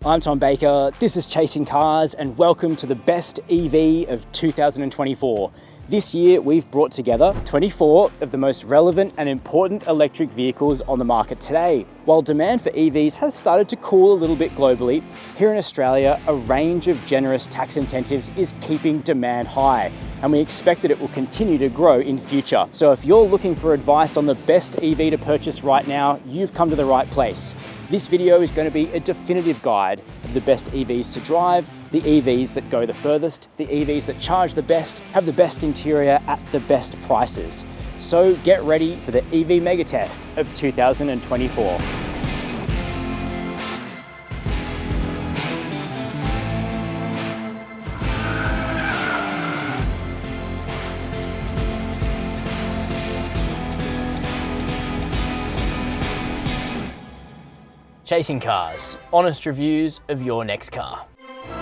I'm Tom Baker, this is Chasing Cars, and welcome to the best EV of 2024. This year, we've brought together 24 of the most relevant and important electric vehicles on the market today. While demand for EVs has started to cool a little bit globally, here in Australia, a range of generous tax incentives is keeping demand high, and we expect that it will continue to grow in future. So if you're looking for advice on the best EV to purchase right now, you've come to the right place. This video is going to be a definitive guide of the best EVs to drive, the EVs that go the furthest, the EVs that charge the best, have the best interior at the best prices. So get ready for the EV Mega Test of 2024. Chasing Cars, honest reviews of your next car.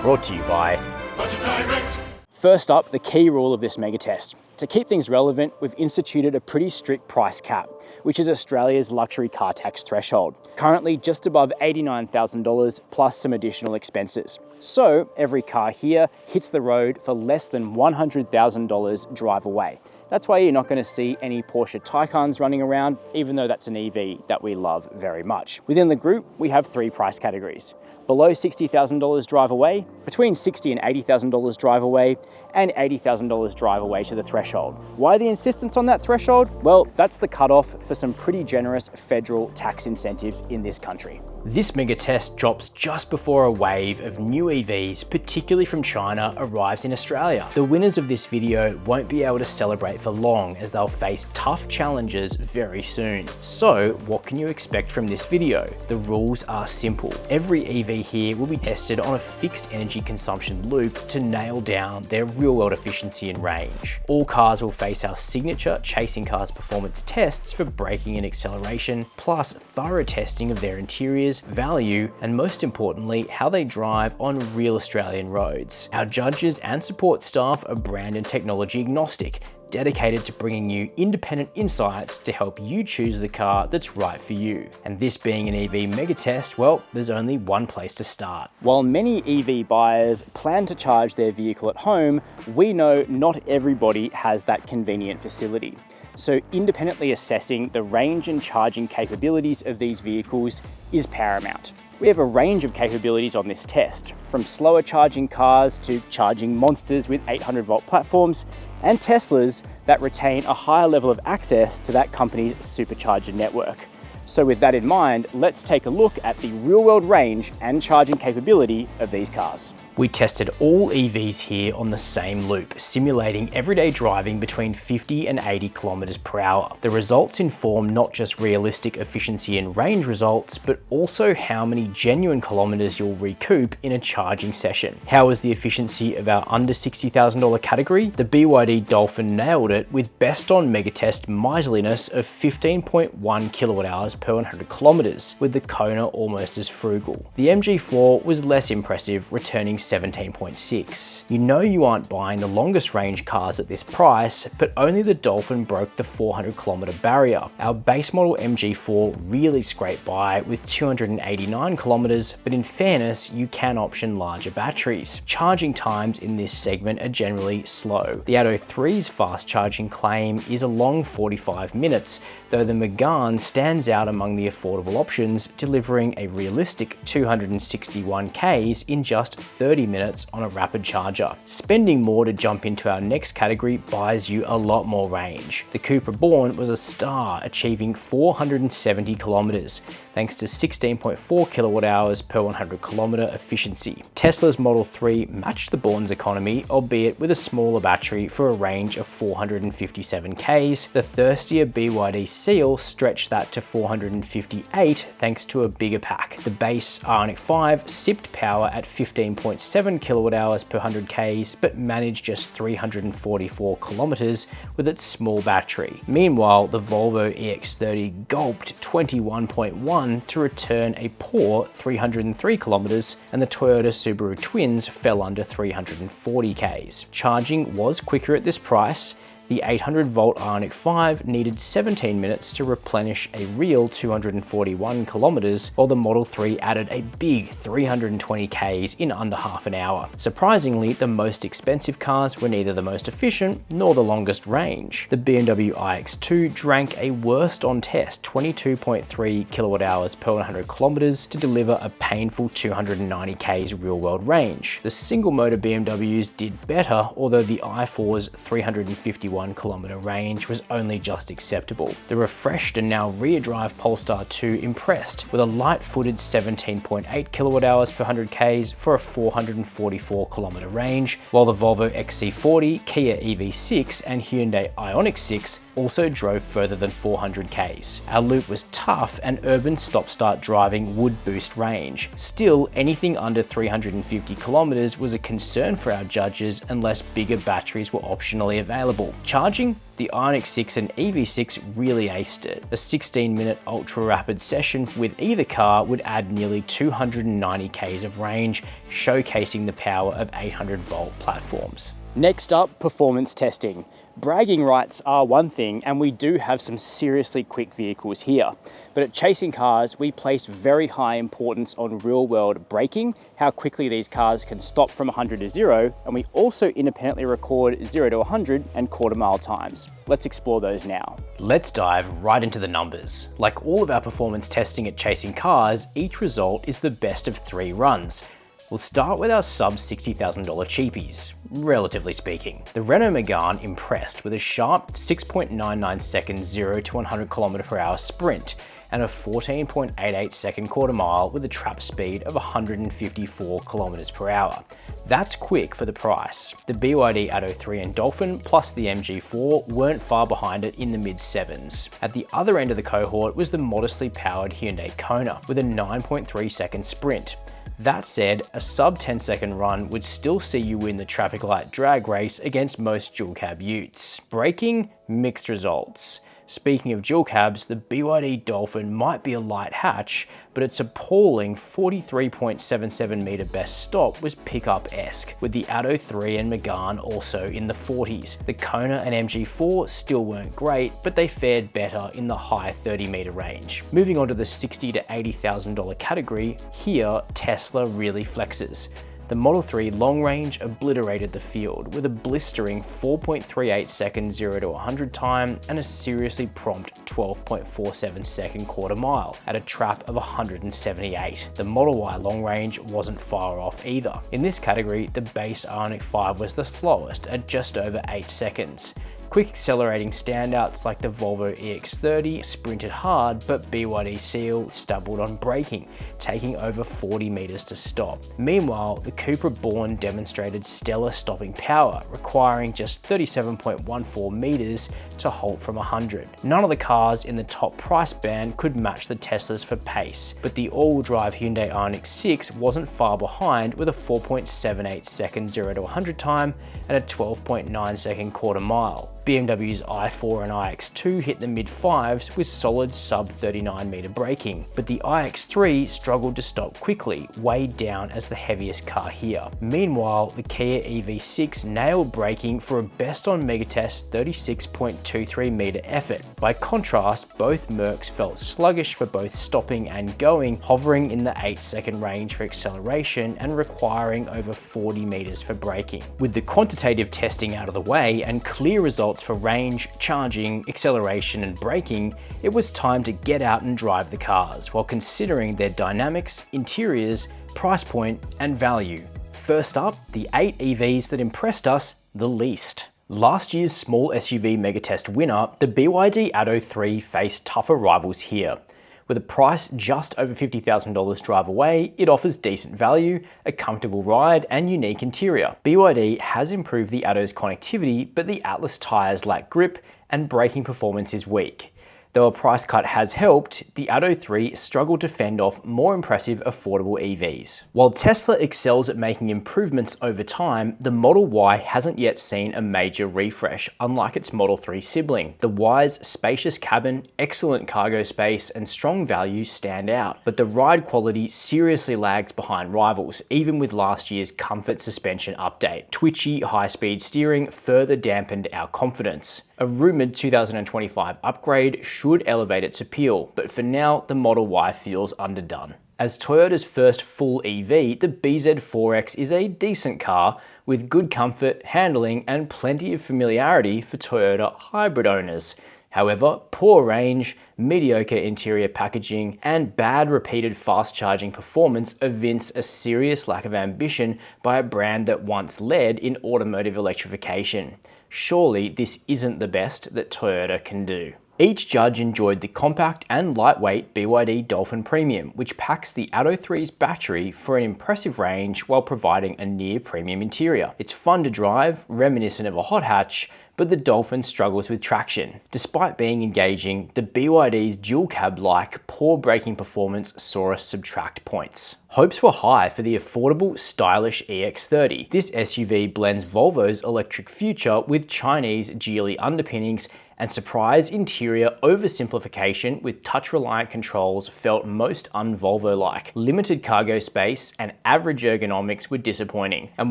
Brought to you by Budget Direct. First up, the key rule of this mega test. To keep things relevant, we've instituted a pretty strict price cap, which is Australia's luxury car tax threshold. Currently just above $89,000 plus some additional expenses. So every car here hits the road for less than $100,000 drive away. That's why you're not going to see any Porsche Taycans running around, even though that's an EV that we love very much. Within the group, we have three price categories. Below $60,000 drive away, between $60,000 and $80,000 drive away, and $80,000 drive away to the threshold. Why the insistence on that threshold? Well, that's the cutoff for some pretty generous federal tax incentives in this country. This mega test drops just before a wave of new EVs, particularly from China, arrives in Australia. The winners of this video won't be able to celebrate for long as they'll face tough challenges very soon. So what can you expect from this video? The rules are simple. Every EV here will be tested on a fixed energy consumption loop to nail down their real-world efficiency and range. All cars will face our signature Chasing Cars performance tests for braking and acceleration, plus thorough testing of their interiors, value, and most importantly, how they drive on real Australian roads. Our judges and support staff are brand and technology agnostic, dedicated to bringing you independent insights to help you choose the car that's right for you. And this being an EV mega test, well, there's only one place to start. While many EV buyers plan to charge their vehicle at home, we know not everybody has that convenient facility. So independently assessing the range and charging capabilities of these vehicles is paramount. We have a range of capabilities on this test, from slower charging cars to charging monsters with 800-volt platforms, and Teslas that retain a higher level of access to that company's supercharger network. So with that in mind, let's take a look at the real-world range and charging capability of these cars. We tested all EVs here on the same loop, simulating everyday driving between 50 and 80 kilometers per hour. The results inform not just realistic efficiency and range results, but also how many genuine kilometers you'll recoup in a charging session. How was the efficiency of our under $60,000 category? The BYD Dolphin nailed it with best on megatest miserliness of 15.1 kilowatt hours per 100 kilometers, with the Kona almost as frugal. The MG4 was less impressive, returning 17.6. You know you aren't buying the longest range cars at this price, but only the Dolphin broke the 400 kilometer barrier. Our base model MG4 really scraped by with 289 kilometers, but in fairness, you can option larger batteries. Charging times in this segment are generally slow. The Atto 3's fast charging claim is a long 45 minutes, though the Megane stands out among the affordable options, delivering a realistic 261 Ks in just 30 minutes on a rapid charger. Spending more to jump into our next category buys you a lot more range. The Cupra Born was a star, achieving 470 kilometers, thanks to 16.4 kilowatt hours per 100 kilometer efficiency. Tesla's Model 3 matched the Born's economy, albeit with a smaller battery for a range of 457 Ks. The thirstier BYD Seal stretched that to 458 thanks to a bigger pack. The base Ioniq 5 sipped power at 15.7 kilowatt hours per 100 Ks, but managed just 344 kilometers with its small battery. Meanwhile, the Volvo EX30 gulped 21.1 to return a poor 303 kilometers, and the Toyota Subaru Twins fell under 340 Ks. Charging was quicker at this price. The 800-volt Ioniq 5 needed 17 minutes to replenish a real 241 kilometers, while the Model 3 added a big 320 Ks in under half an hour. Surprisingly, the most expensive cars were neither the most efficient nor the longest range. The BMW iX2 drank a worst on test 22.3 kilowatt hours per 100 kilometers to deliver a painful 290 Ks real-world range. The single-motor BMWs did better, although the i4's 351 kilometer range was only just acceptable. The refreshed and now rear-drive Polestar 2 impressed, with a light-footed 17.8 kilowatt hours per 100 Ks for a 444 kilometer range, while the Volvo XC40, Kia EV6 and Hyundai Ioniq 6 also drove further than 400 Ks. Our loop was tough and urban stop-start driving would boost range. Still, anything under 350 kilometers was a concern for our judges unless bigger batteries were optionally available. Charging? The Ioniq 6 and EV6 really aced it. A 16-minute ultra-rapid session with either car would add nearly 290 Ks of range, showcasing the power of 800-volt platforms. Next up, performance testing. Bragging rights are one thing, and we do have some seriously quick vehicles here. But at Chasing Cars, we place very high importance on real-world braking, how quickly these cars can stop from 100 to 0, and we also independently record 0 to 100 and quarter-mile times. Let's explore those now. Let's dive right into the numbers. Like all of our performance testing at Chasing Cars, each result is the best of 3 runs. We'll start with our sub $60,000 cheapies, relatively speaking. The Renault Megane impressed with a sharp 6.99 second 0 to 100 km/h sprint and a 14.88 second quarter mile with a trap speed of 154 km/h. That's quick for the price. The BYD Atto 3 and Dolphin plus the MG4 weren't far behind it in the mid-7s. At the other end of the cohort was the modestly powered Hyundai Kona with a 9.3 second sprint. That said, a sub 10-second run would still see you win the traffic light drag race against most dual cab utes. Braking, mixed results. Speaking of dual cabs, the BYD Dolphin might be a light hatch, but its appalling 43.77 meter best stop was pickup-esque, with the Atto 3 and Megane also in the 40s. The Kona and MG4 still weren't great, but they fared better in the high 30 meter range. Moving on to the $60,000 to $80,000 category, here Tesla really flexes. The Model 3 long range obliterated the field with a blistering 4.38 second 0 to 100 time and a seriously prompt 12.47 second quarter mile at a trap of 178. The Model Y long range wasn't far off either. In this category, the base Ioniq 5 was the slowest at just over 8 seconds. Quick accelerating standouts like the Volvo EX30 sprinted hard, but BYD Seal stumbled on braking, taking over 40 meters to stop. Meanwhile, the Cupra Born demonstrated stellar stopping power, requiring just 37.14 meters to halt from 100. None of the cars in the top price band could match the Teslas for pace, but the all-wheel drive Hyundai Ioniq 6 wasn't far behind with a 4.78 second 0 to 100 time and a 12.9 second quarter mile. BMW's i4 and iX2 hit the mid-5s with solid sub-39 meter braking, but the iX3 struggled to stop quickly, weighed down as the heaviest car here. Meanwhile, the Kia EV6 nailed braking for a best on Megatest 36.23 meter effort. By contrast, both Mercs felt sluggish for both stopping and going, hovering in the 8-second range for acceleration and requiring over 40 meters for braking. With the quantitative testing out of the way and clear results for range, charging, acceleration and braking, it was time to get out and drive the cars while considering their dynamics, interiors, price point and value. First up, the 8 EVs that impressed us the least. Last year's small SUV Megatest winner, the BYD Atto 3 faced tougher rivals here. With a price just over $50,000 drive away, it offers decent value, a comfortable ride, and unique interior. BYD has improved the Atto's connectivity, but the Atlas tyres lack grip and braking performance is weak. Though a price cut has helped, the Atto 3 struggled to fend off more impressive affordable EVs. While Tesla excels at making improvements over time, the Model Y hasn't yet seen a major refresh, unlike its Model 3 sibling. The Y's spacious cabin, excellent cargo space, and strong value stand out, but the ride quality seriously lags behind rivals, even with last year's comfort suspension update. Twitchy, high-speed steering further dampened our confidence. A rumoured 2025 upgrade should elevate its appeal, but for now, the Model Y feels underdone. As Toyota's first full EV, the BZ4X is a decent car with good comfort, handling, and plenty of familiarity for Toyota hybrid owners. However, poor range, mediocre interior packaging, and bad repeated fast charging performance evince a serious lack of ambition by a brand that once led in automotive electrification. Surely this isn't the best that Toyota can do. Each judge enjoyed the compact and lightweight BYD Dolphin Premium, which packs the Atto 3's battery for an impressive range while providing a near-premium interior. It's fun to drive, reminiscent of a hot hatch, but the Dolphin struggles with traction. Despite being engaging, the BYD's dual cab-like poor braking performance saw us subtract points. Hopes were high for the affordable, stylish EX30. This SUV blends Volvo's electric future with Chinese Geely underpinnings, and surprise interior oversimplification with touch-reliant controls felt most un-Volvo-like. Limited cargo space and average ergonomics were disappointing, and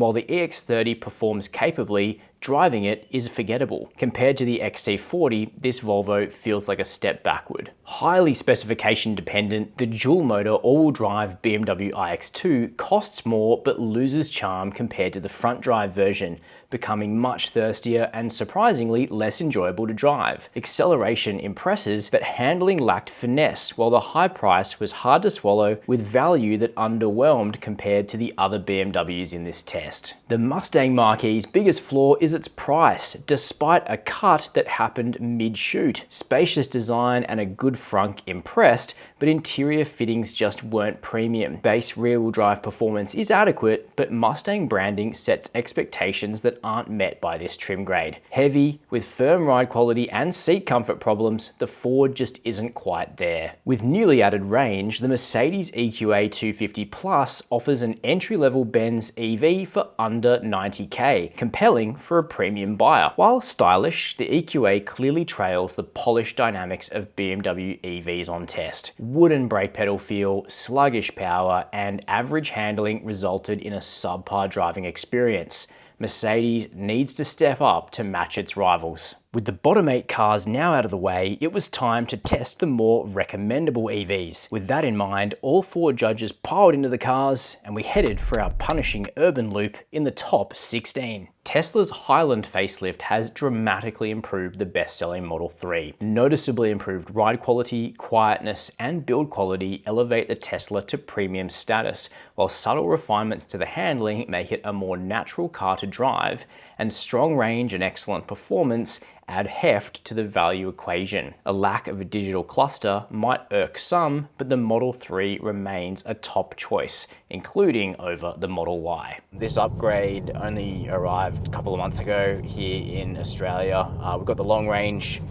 while the EX30 performs capably, driving it is forgettable. Compared to the XC40, this Volvo feels like a step backward. Highly specification dependent, the dual-motor all-wheel drive BMW iX2 costs more but loses charm compared to the front-drive version, becoming much thirstier and surprisingly less enjoyable to drive. Acceleration impresses, but handling lacked finesse, while the high price was hard to swallow with value that underwhelmed compared to the other BMWs in this test. The Mustang Mach-E's biggest flaw is its price, despite a cut that happened mid-shoot. Spacious design and a good frunk impressed, but interior fittings just weren't premium. Base rear-wheel drive performance is adequate, but Mustang branding sets expectations that aren't met by this trim grade. Heavy, with firm ride quality and seat comfort problems, the Ford just isn't quite there. With newly added range, the Mercedes EQA 250 Plus offers an entry-level Benz EV for under $90K, compelling for a premium buyer. While stylish, the EQA clearly trails the polished dynamics of BMW EVs on test. Wooden brake pedal feel, sluggish power, and average handling resulted in a subpar driving experience. Mercedes needs to step up to match its rivals. With the bottom 8 cars now out of the way, it was time to test the more recommendable EVs. With that in mind, all 4 judges piled into the cars, and we headed for our punishing urban loop in the top 16. Tesla's Highland facelift has dramatically improved the best-selling Model 3. Noticeably improved ride quality, quietness, and build quality elevate the Tesla to premium status, while subtle refinements to the handling make it a more natural car to drive, and strong range and excellent performance add heft to the value equation. A lack of a digital cluster might irk some, but the Model 3 remains a top choice, including over the Model Y. This upgrade only arrived a couple of months ago here in Australia. We've got the long range,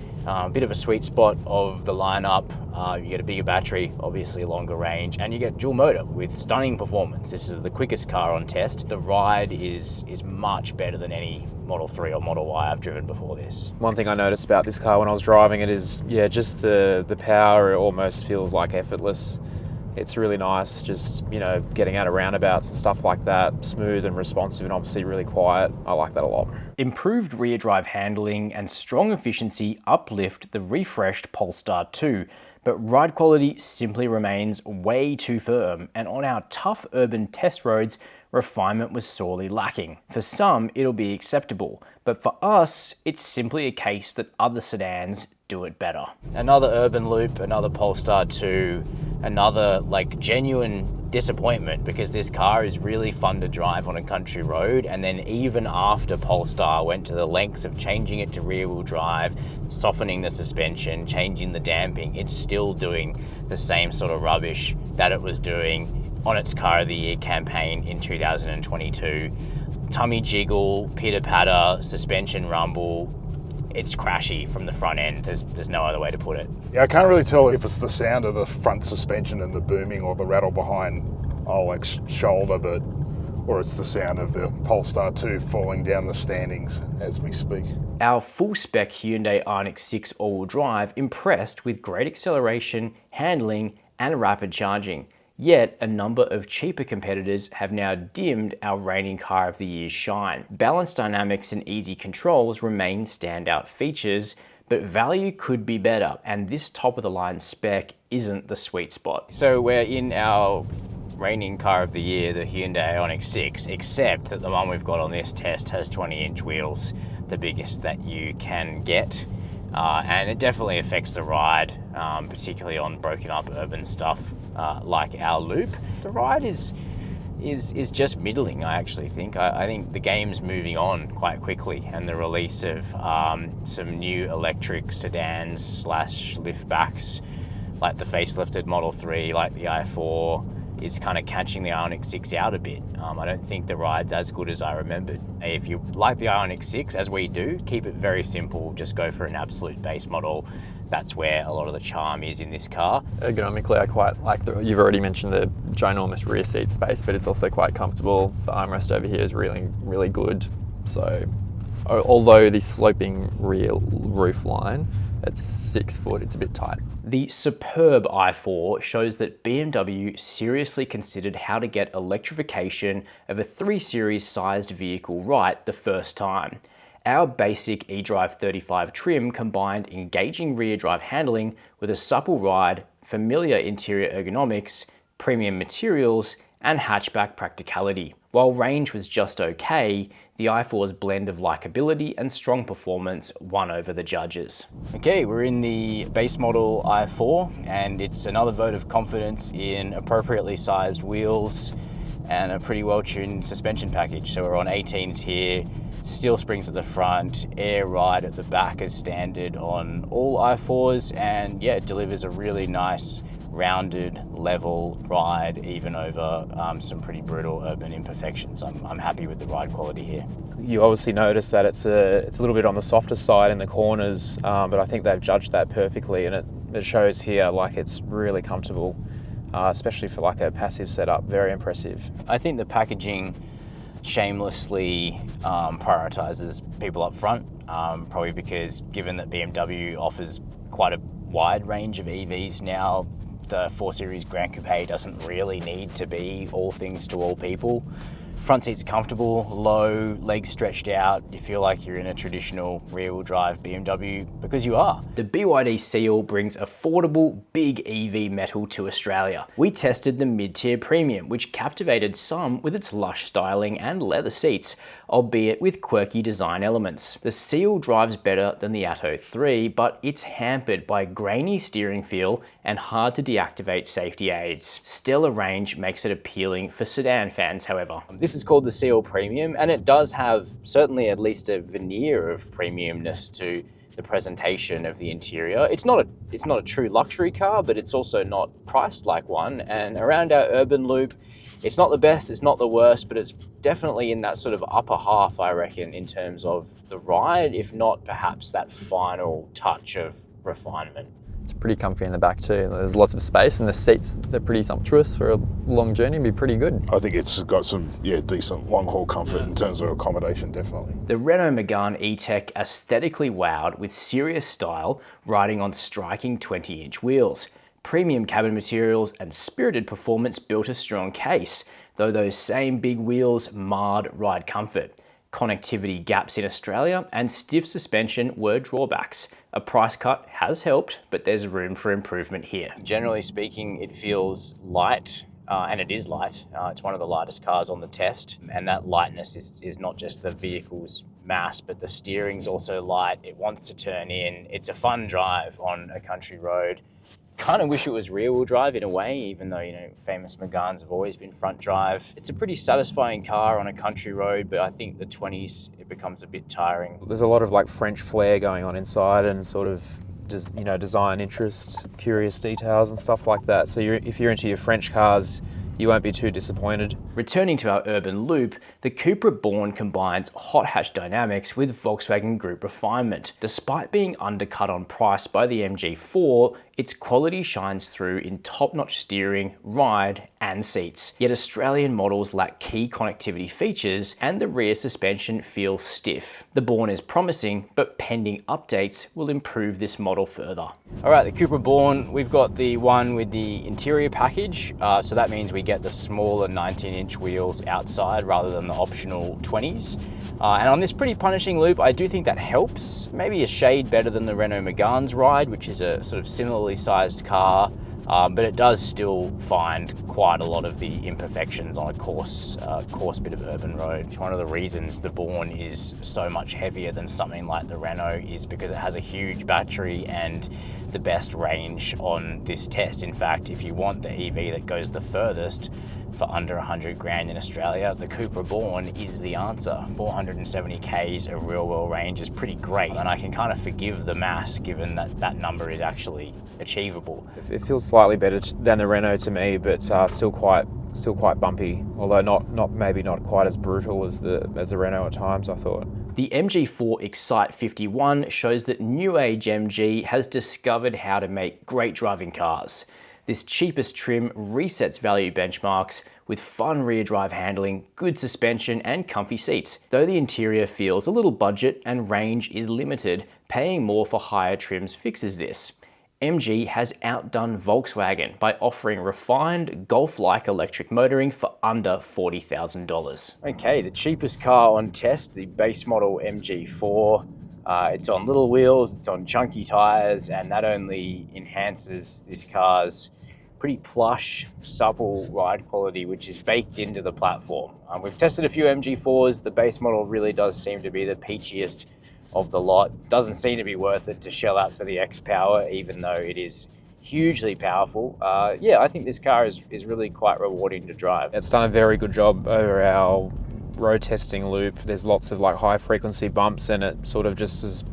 bit of a sweet spot of the lineup. You get a bigger battery, obviously longer range, and you get dual motor with stunning performance. This is the quickest car on test. The ride is much better than any Model 3 or Model Y I've driven before this. One thing I noticed about this car when I was driving it is, yeah, just the power, it almost feels like effortless. It's really nice, just, you know, getting out of roundabouts and stuff like that, smooth and responsive and obviously really quiet. I like that a lot. Improved rear drive handling and strong efficiency uplift the refreshed Polestar 2, but ride quality simply remains way too firm, and on our tough urban test roads, refinement was sorely lacking. For some, it'll be acceptable, but for us, it's simply a case that other sedans do it better. Another urban loop, another Polestar 2, another genuine disappointment, because this car is really fun to drive on a country road, and then even after Polestar went to the lengths of changing it to rear-wheel drive, softening the suspension, changing the damping, it's still doing the same sort of rubbish that it was doing on its Car of the Year campaign in 2022. Tummy jiggle, pitter-patter, suspension rumble, it's crashy from the front end. There's no other way to put it. Yeah, I can't really tell if it's the sound of the front suspension and the booming or the rattle behind Oleg's shoulder, or it's the sound of the Polestar 2 falling down the standings as we speak. Our full-spec Hyundai Ioniq 6 all-wheel drive impressed with great acceleration, handling, and rapid charging. Yet, a number of cheaper competitors have now dimmed our reigning car of the year's shine. Balanced dynamics and easy controls remain standout features, but value could be better, and this top-of-the-line spec isn't the sweet spot. So we're in our reigning car of the year, the Hyundai Ioniq 6, except that the one we've got on this test has 20-inch wheels, the biggest that you can get. And it definitely affects the ride, particularly on broken up urban stuff like our loop. The ride is just middling, I actually think. I think the game's moving on quite quickly, and the release of some new electric sedans / liftbacks, like the facelifted Model 3, like the i4, is kind of catching the Ioniq 6 out a bit. I don't think the ride's as good as I remembered. If you like the Ioniq 6, as we do, keep it very simple. Just go for an absolute base model. That's where a lot of the charm is in this car. Ergonomically, I quite like you've already mentioned the ginormous rear seat space, but it's also quite comfortable. The armrest over here is really, really good. So, although the sloping rear roof line at 6 foot, it's a bit tight. The superb i4 shows that BMW seriously considered how to get electrification of a 3 Series sized vehicle right the first time. Our basic eDrive 35 trim combined engaging rear drive handling with a supple ride, familiar interior ergonomics, premium materials, and hatchback practicality. While range was just okay, the i4's blend of likability and strong performance won over the judges. Okay, we're in the base model i4, and it's another vote of confidence in appropriately sized wheels and a pretty well-tuned suspension package. So we're on 18s here, steel springs at the front, air ride at the back as standard on all i4s, and yeah, it delivers a really nice rounded, level ride, even over some pretty brutal urban imperfections. I'm happy with the ride quality here. You obviously notice that it's a little bit on the softer side in the corners, but I think they've judged that perfectly, and it shows here. Like, it's really comfortable, especially for like a passive setup. Very impressive. I think the packaging shamelessly prioritizes people up front, probably because given that BMW offers quite a wide range of EVs now, the 4 Series Grand Coupe doesn't really need to be all things to all people. Front seats are comfortable, low, legs stretched out. You feel like you're in a traditional rear-wheel drive BMW, because you are. The BYD Seal brings affordable, big EV metal to Australia. We tested the mid-tier premium, which captivated some with its lush styling and leather seats, albeit with quirky design elements. The Seal drives better than the Atto 3, but it's hampered by grainy steering feel and hard to deactivate safety aids. Stellar range makes it appealing for sedan fans, however. This is called the Seal Premium, and it does have certainly at least a veneer of premiumness to the presentation of the interior. It's not a true luxury car, but it's also not priced like one. And around our urban loop, it's not the best, it's not the worst, but it's definitely in that sort of upper half, I reckon, in terms of the ride, if not perhaps that final touch of refinement. It's pretty comfy in the back too. There's lots of space, and the seats, they're pretty sumptuous for a long journey. It'd be pretty good. I think it's got some decent long-haul comfort in terms of accommodation, definitely. The Renault Megane E-Tech aesthetically wowed with serious style, riding on striking 20-inch wheels. Premium cabin materials and spirited performance built a strong case, though those same big wheels marred ride comfort. Connectivity gaps in Australia and stiff suspension were drawbacks. A price cut has helped, but there's room for improvement here. Generally speaking, it feels light, and it is light. It's one of the lightest cars on the test, and that lightness is not just the vehicle's mass, but the steering's also light. It wants to turn in. It's a fun drive on a country road. Kind of wish it was rear-wheel drive in a way, even though, you know, famous Meganes have always been front drive. It's a pretty satisfying car on a country road, but I think the 20s, it becomes a bit tiring. There's a lot of like French flair going on inside, and sort of design interest, curious details and stuff like that. So if you're into your French cars, you won't be too disappointed. Returning to our urban loop, the Cupra Born combines hot hatch dynamics with Volkswagen Group refinement. Despite being undercut on price by the MG4, its quality shines through in top-notch steering, ride, and seats. Yet Australian models lack key connectivity features and the rear suspension feels stiff. The Born is promising, but pending updates will improve this model further. All right, the Cupra Born, we've got the one with the interior package, so that means we get the smaller 19-inch wheels outside rather than the optional 20s. And on this pretty punishing loop, I do think that helps. Maybe a shade better than the Renault Megane's ride, which is a sort of similarly sized car, but it does still find quite a lot of the imperfections on a coarse bit of urban road. One of the reasons the Born is so much heavier than something like the Renault is because it has a huge battery and the best range on this test. In fact, if you want the EV that goes the furthest for under 100 grand in Australia, the Cupra Born is the answer. 470 Ks of real world range is pretty great, and I can kind of forgive the mass given that that number is actually achievable. It feels slightly better than the Renault to me, but still quite bumpy, although maybe not quite as brutal as the Renault at times, I thought. The MG4 Excite 51 shows that New Age MG has discovered how to make great driving cars. This cheapest trim resets value benchmarks with fun rear drive handling, good suspension and comfy seats. Though the interior feels a little budget and range is limited, paying more for higher trims fixes this. MG has outdone Volkswagen by offering refined Golf-like electric motoring for under $40,000. Okay, the cheapest car on test, the base model MG4. It's on little wheels, it's on chunky tires, and that only enhances this car's pretty plush, supple ride quality, which is baked into the platform. We've tested a few MG4s. The base model really does seem to be the peachiest of the lot. Doesn't seem to be worth it to shell out for the X-Power, even though it is hugely powerful. Yeah, I think this car is really quite rewarding to drive. It's done a very good job over our road testing loop. There's lots of like high frequency bumps, and it sort of just has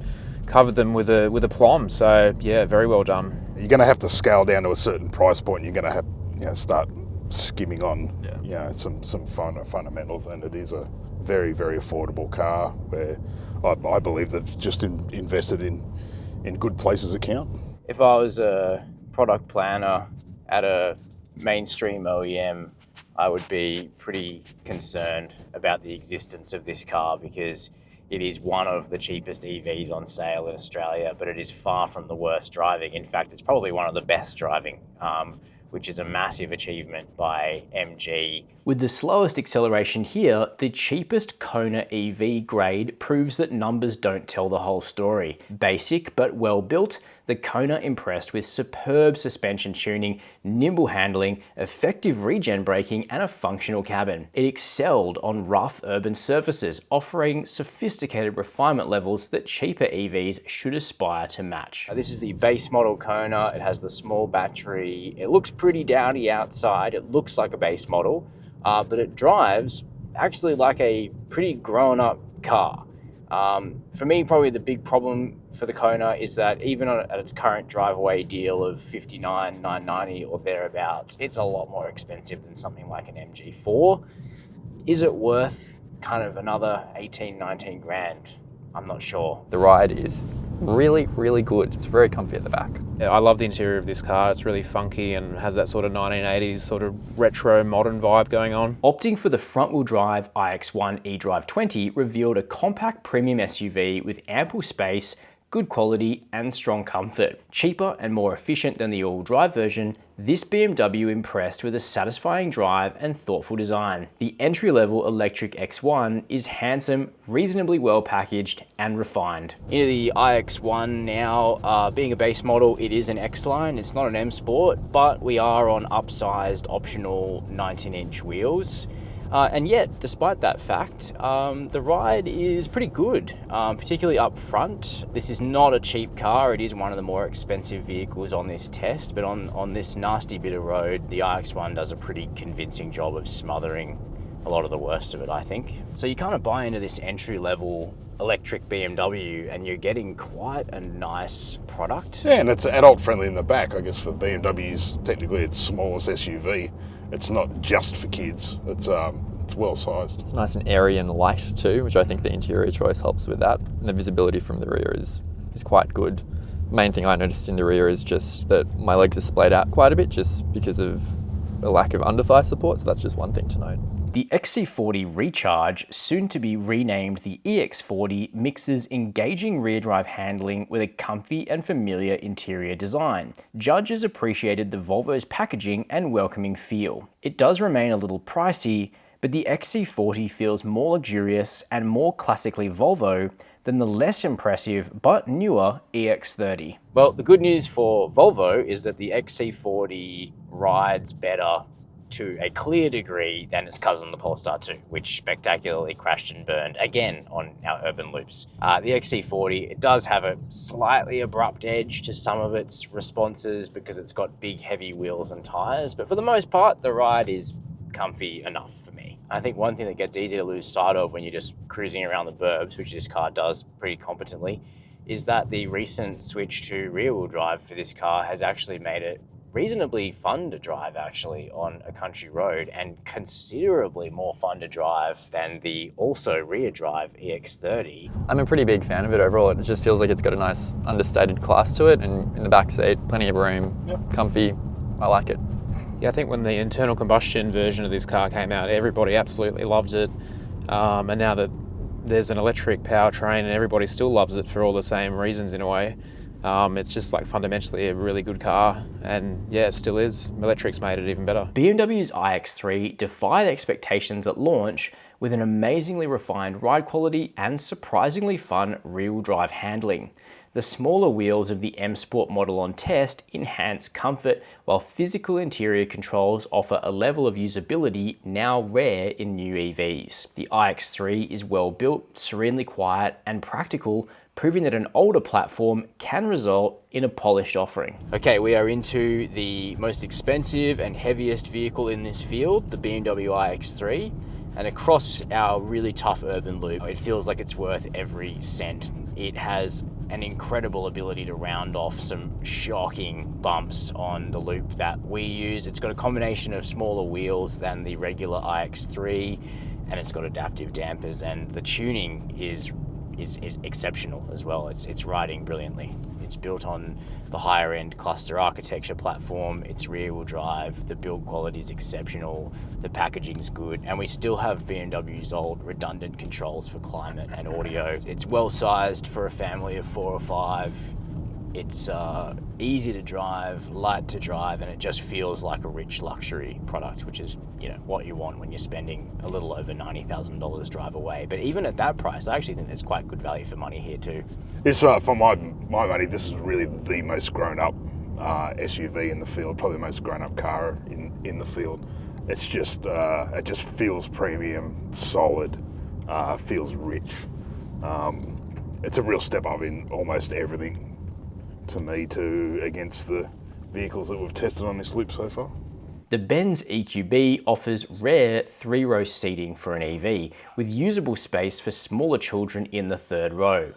covered them with a plomb. So yeah, very well done. You're going to have to scale down to a certain price point. You're going to have start skimming on some fundamentals, and it is a very, very affordable car where I believe they've just invested in good places to count. If I was a product planner at a mainstream OEM, I would be pretty concerned about the existence of this car because it is one of the cheapest EVs on sale in Australia, but it is far from the worst driving. In fact, it's probably one of the best driving, which is a massive achievement by MG. With the slowest acceleration here, the cheapest Kona EV grade proves that numbers don't tell the whole story. Basic but well built, the Kona impressed with superb suspension tuning, nimble handling, effective regen braking, and a functional cabin. It excelled on rough urban surfaces, offering sophisticated refinement levels that cheaper EVs should aspire to match. This is the base model Kona. It has the small battery. It looks pretty dowdy outside. It looks like a base model, but it drives actually like a pretty grown-up car. For me, probably the big problem for the Kona is that even at its current drive-away deal of $59,990 or thereabouts, it's a lot more expensive than something like an MG4. Is it worth kind of another 18, 19 grand? I'm not sure. The ride is really, really good. It's very comfy at the back. Yeah, I love the interior of this car. It's really funky and has that sort of 1980s sort of retro modern vibe going on. Opting for the front-wheel drive iX1 eDrive 20 revealed a compact premium SUV with ample space, good quality and strong comfort. Cheaper and more efficient than the all-wheel drive version, this BMW impressed with a satisfying drive and thoughtful design. The entry-level electric X1 is handsome, reasonably well packaged and refined. Into the iX1 now, being a base model, it is an X-Line. It's not an M Sport, but we are on upsized optional 19-inch wheels. And yet, despite that fact, the ride is pretty good, particularly up front. This is not a cheap car. It is one of the more expensive vehicles on this test, but on this nasty bit of road, the iX1 does a pretty convincing job of smothering a lot of the worst of it, I think. So you kind of buy into this entry-level electric BMW and you're getting quite a nice product. Yeah, and it's adult friendly in the back. I guess for BMW's, technically its smallest SUV. it's not just for kids. It's well sized. It's nice and airy and light too, which I think the interior choice helps with that. And the visibility from the rear is quite good. Main thing I noticed in the rear is just that my legs are splayed out quite a bit just because of a lack of under-thigh support, so that's just one thing to note. The XC40 Recharge, soon to be renamed the EX40, mixes engaging rear drive handling with a comfy and familiar interior design. Judges appreciated the Volvo's packaging and welcoming feel. It does remain a little pricey, but the XC40 feels more luxurious and more classically Volvo than the less impressive but newer EX30. Well, the good news for Volvo is that the XC40 rides better to a clear degree than its cousin, the Polestar 2, which spectacularly crashed and burned again on our urban loops. The XC40, it does have a slightly abrupt edge to some of its responses because it's got big, heavy wheels and tires, but for the most part, the ride is comfy enough for me. I think one thing that gets easy to lose sight of when you're just cruising around the burbs, which this car does pretty competently, is that the recent switch to rear-wheel drive for this car has actually made it reasonably fun to drive actually on a country road, and considerably more fun to drive than the also rear drive EX30. I'm a pretty big fan of it overall. It just feels like it's got a nice understated class to it, and in the back seat, plenty of room, comfy. I like it. Yeah, I think when the internal combustion version of this car came out, everybody absolutely loved it. And now that there's an electric powertrain and everybody still loves it for all the same reasons in a way, it's just like fundamentally a really good car, and yeah, it still is. Electric's made it even better. BMW's iX3 defied expectations at launch with an amazingly refined ride quality and surprisingly fun rear-wheel drive handling. The smaller wheels of the M Sport model on test enhance comfort, while physical interior controls offer a level of usability now rare in new EVs. The iX3 is well built, serenely quiet, and practical, proving that an older platform can result in a polished offering. Okay, we are into the most expensive and heaviest vehicle in this field, the BMW iX3. And across our really tough urban loop, it feels like it's worth every cent. It has an incredible ability to round off some shocking bumps on the loop that we use. It's got a combination of smaller wheels than the regular iX3, and it's got adaptive dampers, and the tuning is exceptional as well. It's riding brilliantly. It's built on the higher end cluster architecture platform. It's rear wheel drive. The build quality is exceptional. The packaging's good. And we still have BMW's old redundant controls for climate and audio. It's well sized for a family of 4 or 5. It's easy to drive, light to drive, and it just feels like a rich luxury product, which is, you know, what you want when you're spending a little over $90,000 drive away. But even at that price, I actually think there's quite good value for money here too. It's for my money, this is really the most grown-up SUV in the field, probably the most grown-up car in the field. It's just it just feels premium, solid, feels rich. It's a real step up in almost everything to me too, against the vehicles that we've tested on this loop so far. The Benz EQB offers rare 3-row seating for an EV, with usable space for smaller children in the 3rd row.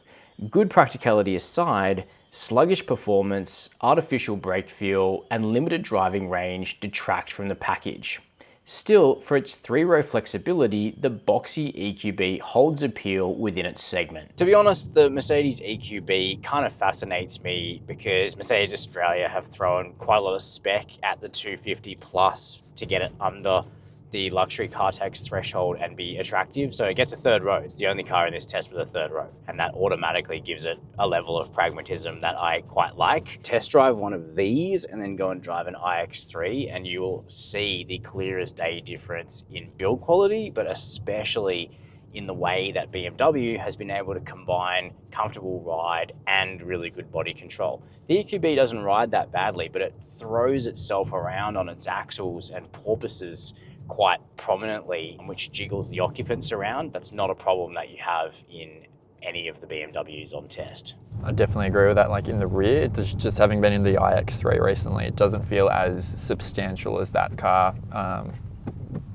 Good practicality aside, sluggish performance, artificial brake feel, and limited driving range detract from the package. Still, for its 3-row flexibility, the boxy EQB holds appeal within its segment. To be honest, the Mercedes EQB kind of fascinates me because Mercedes Australia have thrown quite a lot of spec at the 250 plus to get it under the luxury car tax threshold and be attractive. So it gets a 3rd row. It's the only car in this test with a 3rd row. And that automatically gives it a level of pragmatism that I quite like. Test drive one of these and then go and drive an iX3 and you will see the clear as day difference in build quality, but especially in the way that BMW has been able to combine comfortable ride and really good body control. The EQB doesn't ride that badly, but it throws itself around on its axles and porpoises quite prominently, which jiggles the occupants around. That's not a problem that you have in any of the BMWs on test. I definitely agree with that. Like in the rear, it's just having been in the iX3 recently, it doesn't feel as substantial as that car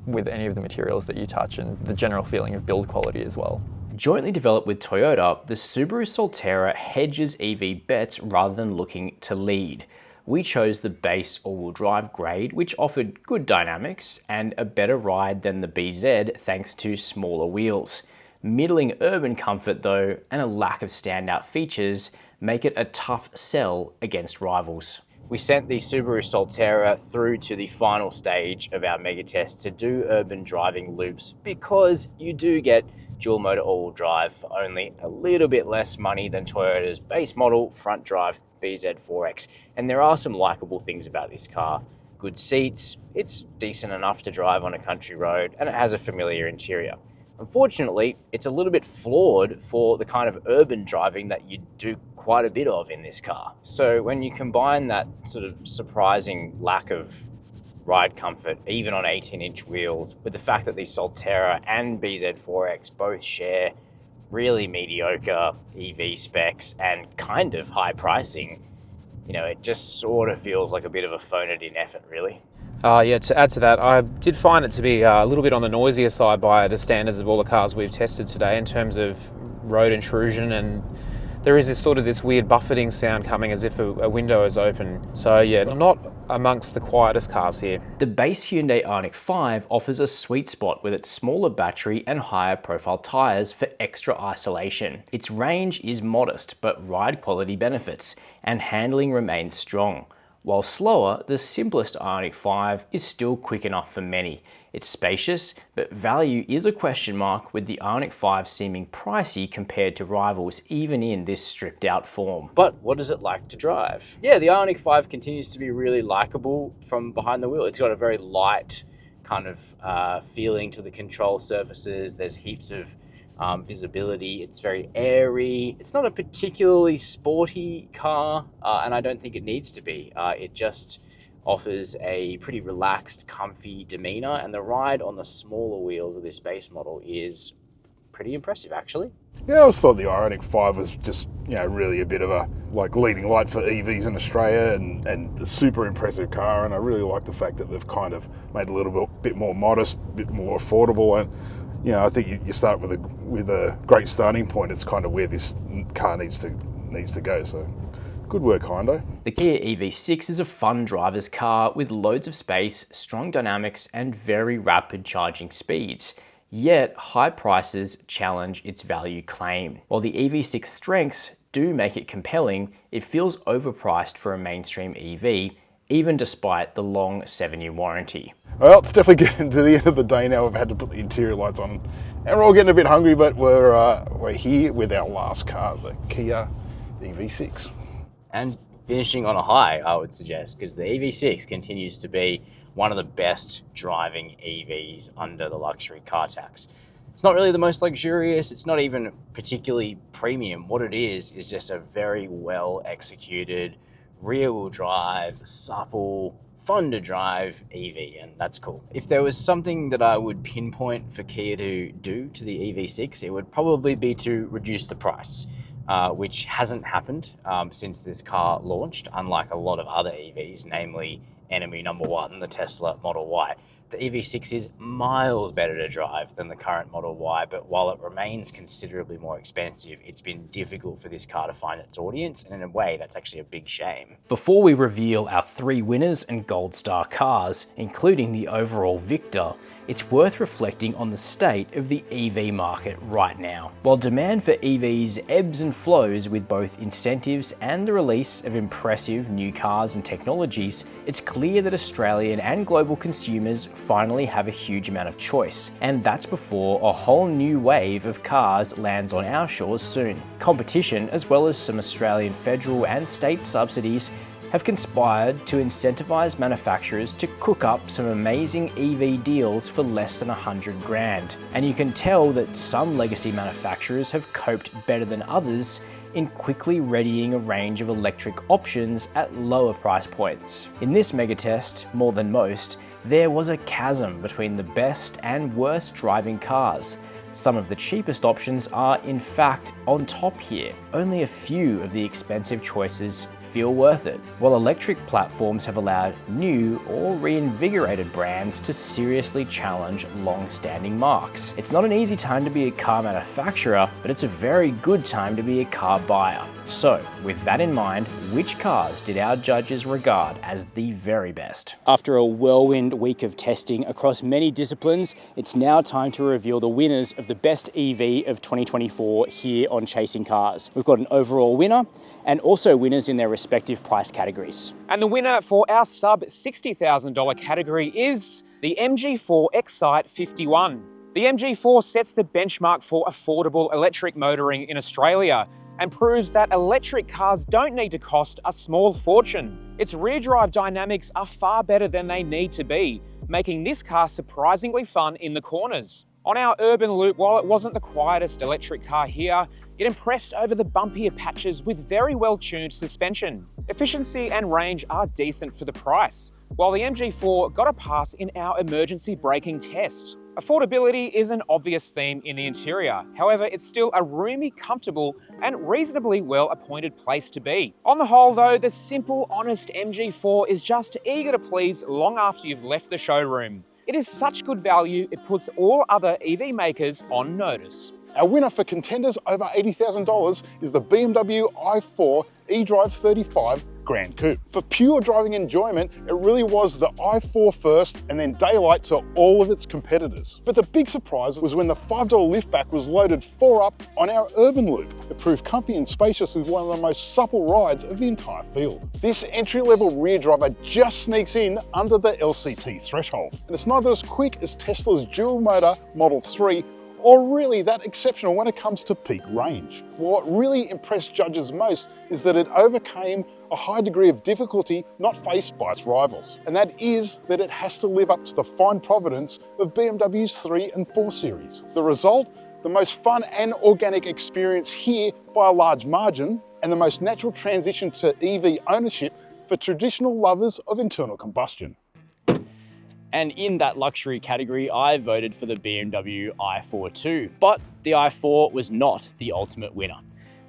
with any of the materials that you touch, and the general feeling of build quality as well. Jointly developed with Toyota, the Subaru Solterra hedges EV bets rather than looking to lead. we chose the base all-wheel drive grade, which offered good dynamics and a better ride than the BZ thanks to smaller wheels. Middling urban comfort though, and a lack of standout features make it a tough sell against rivals. We sent the Subaru Solterra through to the final stage of our mega test to do urban driving loops because you do get dual motor all-wheel drive for only a little bit less money than Toyota's base model front drive BZ4X. And there are some likable things about this car. Good seats, it's decent enough to drive on a country road, and it has a familiar interior. Unfortunately, it's a little bit flawed for the kind of urban driving that you do quite a bit of in this car. So when you combine that sort of surprising lack of ride comfort, even on 18-inch wheels, with the fact that the Solterra and BZ4X both share really mediocre EV specs and kind of high pricing, you know, it just sort of feels like a bit of a phoned-in effort, really. Yeah, to add to that, I did find it to be a little bit on the noisier side by the standards of all the cars we've tested today in terms of road intrusion, and there is this weird buffeting sound coming as if a window is open. So yeah, not amongst the quietest cars here. The base Hyundai Ioniq 5 offers a sweet spot with its smaller battery and higher profile tyres for extra isolation. Its range is modest, but ride quality benefits, and handling remains strong. While slower, the simplest Ioniq 5 is still quick enough for many. It's spacious, but value is a question mark, with the Ioniq 5 seeming pricey compared to rivals even in this stripped out form. But what is it like to drive? Yeah, the Ioniq 5 continues to be really likable from behind the wheel. It's got a very light kind of feeling to the control surfaces. There's heaps of visibility. It's very airy. It's not a particularly sporty car, and I don't think it needs to be. It just offers a pretty relaxed, comfy demeanor, and the ride on the smaller wheels of this base model is pretty impressive, actually. Yeah, I always thought the Ioniq 5 was just, you know, really a bit of a leading light for EVs in Australia, and a super impressive car. And I really like the fact that they've kind of made it a little bit more modest, a bit more affordable. And you know, I think you start with a great starting point. It's kind of where this car needs to go. So good work, Hyundai. The Kia EV6 is a fun driver's car with loads of space, strong dynamics, and very rapid charging speeds. Yet, high prices challenge its value claim. While the EV6 strengths do make it compelling, it feels overpriced for a mainstream EV, even despite the long 7-year warranty. Well, it's definitely getting to the end of the day now. We've had to put the interior lights on, and we're all getting a bit hungry, but we're here with our last car, the Kia EV6. And finishing on a high, I would suggest, because the EV6 continues to be one of the best driving EVs under the luxury car tax. It's not really the most luxurious, it's not even particularly premium. What it is just a very well executed, rear-wheel drive, supple, fun to drive EV, and that's cool. If there was something that I would pinpoint for Kia to do to the EV6, it would probably be to reduce the price, which hasn't happened since this car launched, unlike a lot of other EVs, namely enemy number one, the Tesla Model Y. The EV6 is miles better to drive than the current Model Y, but while it remains considerably more expensive, it's been difficult for this car to find its audience, and in a way, that's actually a big shame. Before we reveal our 3 winners and Gold Star cars, including the overall victor, it's worth reflecting on the state of the EV market right now. While demand for EVs ebbs and flows with both incentives and the release of impressive new cars and technologies, it's clear that Australian and global consumers finally have a huge amount of choice, and that's before a whole new wave of cars lands on our shores soon. Competition, as well as some Australian federal and state subsidies, have conspired to incentivise manufacturers to cook up some amazing EV deals for less than 100 grand. And you can tell that some legacy manufacturers have coped better than others in quickly readying a range of electric options at lower price points. In this mega test, more than most, there was a chasm between the best and worst driving cars. Some of the cheapest options are in fact on top here. Only a few of the expensive choices feel worth it, while electric platforms have allowed new or reinvigorated brands to seriously challenge long-standing marques. It's not an easy time to be a car manufacturer, but it's a very good time to be a car buyer. So, with that in mind, which cars did our judges regard as the very best? After a whirlwind week of testing across many disciplines, it's now time to reveal the winners of the best EV of 2024 here on Chasing Cars. We've got an overall winner and also winners in their respective price categories. And the winner for our sub $60,000 category is the MG4 Excite 51. The MG4 sets the benchmark for affordable electric motoring in Australia and proves that electric cars don't need to cost a small fortune. Its rear drive dynamics are far better than they need to be, making this car surprisingly fun in the corners. On our urban loop, while it wasn't the quietest electric car here, it impressed over the bumpier patches with very well-tuned suspension. Efficiency and range are decent for the price, while the MG4 got a pass in our emergency braking test. Affordability is an obvious theme in the interior. However, it's still a roomy, comfortable, and reasonably well-appointed place to be. On the whole though, the simple, honest MG4 is just eager to please long after you've left the showroom. It is such good value, it puts all other EV makers on notice. Our winner for contenders over $80,000 is the BMW i4 eDrive 35 Grand Coupe. For pure driving enjoyment, it really was the i4 first and then daylight to all of its competitors. But the big surprise was when the $5 liftback was loaded 4 up on our urban loop. It proved comfy and spacious with one of the most supple rides of the entire field. This entry-level rear driver just sneaks in under the LCT threshold. And it's neither as quick as Tesla's dual motor Model 3 or really that exceptional when it comes to peak range. What really impressed judges most is that it overcame a high degree of difficulty not faced by its rivals, and that is that it has to live up to the fine providence of BMW's 3 and 4 Series. The result? The most fun and organic experience here by a large margin, and the most natural transition to EV ownership for traditional lovers of internal combustion. And in that luxury category, I voted for the BMW i4 too, but the i4 was not the ultimate winner.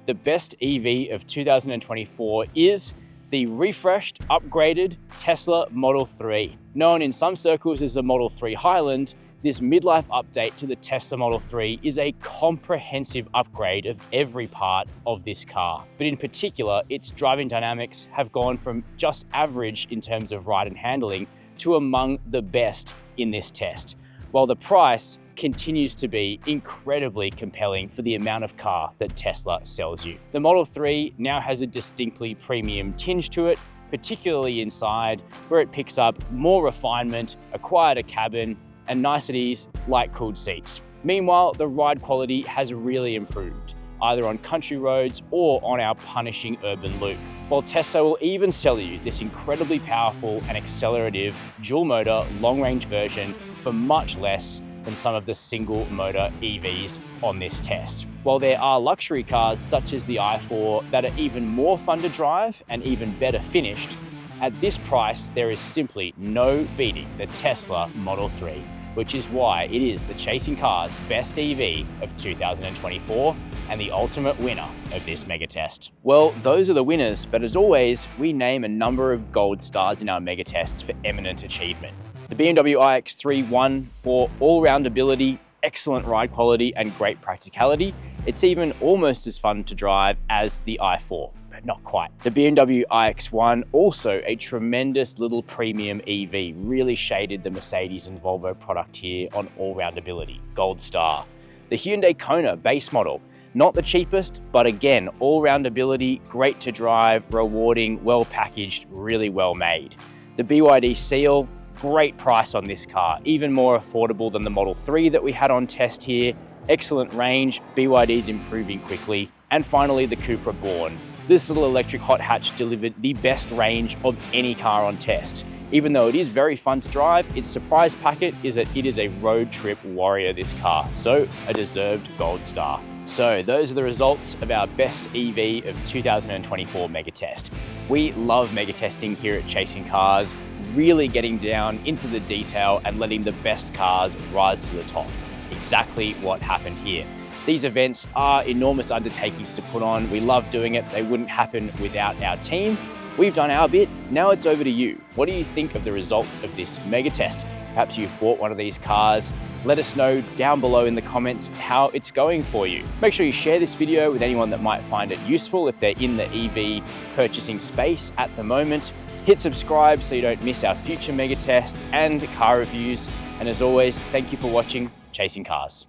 The best EV of 2024 is the refreshed, upgraded Tesla Model 3. Known in some circles as the Model 3 Highland, this midlife update to the Tesla Model 3 is a comprehensive upgrade of every part of this car. But in particular, its driving dynamics have gone from just average in terms of ride and handling to among the best in this test, while the price continues to be incredibly compelling for the amount of car that Tesla sells you. The Model 3 now has a distinctly premium tinge to it, particularly inside, where it picks up more refinement, a quieter cabin, and niceties like cooled seats. Meanwhile, the ride quality has really improved, either on country roads or on our punishing urban loop. While Tesla will even sell you this incredibly powerful and accelerative dual motor long range version for much less than some of the single motor EVs on this test. While there are luxury cars such as the i4 that are even more fun to drive and even better finished, at this price there is simply no beating the Tesla Model 3. Which is why it is the Chasing Cars best EV of 2024 and the ultimate winner of this mega test. Well, those are the winners, but as always, we name a number of gold stars in our mega tests for eminent achievement. The BMW iX3 won for all-round ability, excellent ride quality, and great practicality. It's even almost as fun to drive as the i4. Not quite. The BMW iX1, also a tremendous little premium EV, really shaded the Mercedes and Volvo product here on all-round ability, gold star. The Hyundai Kona base model, not the cheapest, but again, all-round ability, great to drive, rewarding, well packaged, really well made. The BYD Seal, great price on this car, even more affordable than the Model 3 that we had on test here. Excellent range, BYD's improving quickly. And finally, the Cupra Born. This little electric hot hatch delivered the best range of any car on test. Even though it is very fun to drive, its surprise packet is that it is a road trip warrior, this car, so a deserved gold star. So those are the results of our best EV of 2024 mega test. We love mega testing here at Chasing Cars, really getting down into the detail and letting the best cars rise to the top. exactly what happened here. These events are enormous undertakings to put on. We love doing it. They wouldn't happen without our team. We've done our bit. Now it's over to you. What do you think of the results of this mega test? Perhaps you've bought one of these cars. Let us know down below in the comments how it's going for you. Make sure you share this video with anyone that might find it useful if they're in the EV purchasing space at the moment. Hit subscribe so you don't miss our future mega tests and car reviews. And as always, thank you for watching Chasing Cars.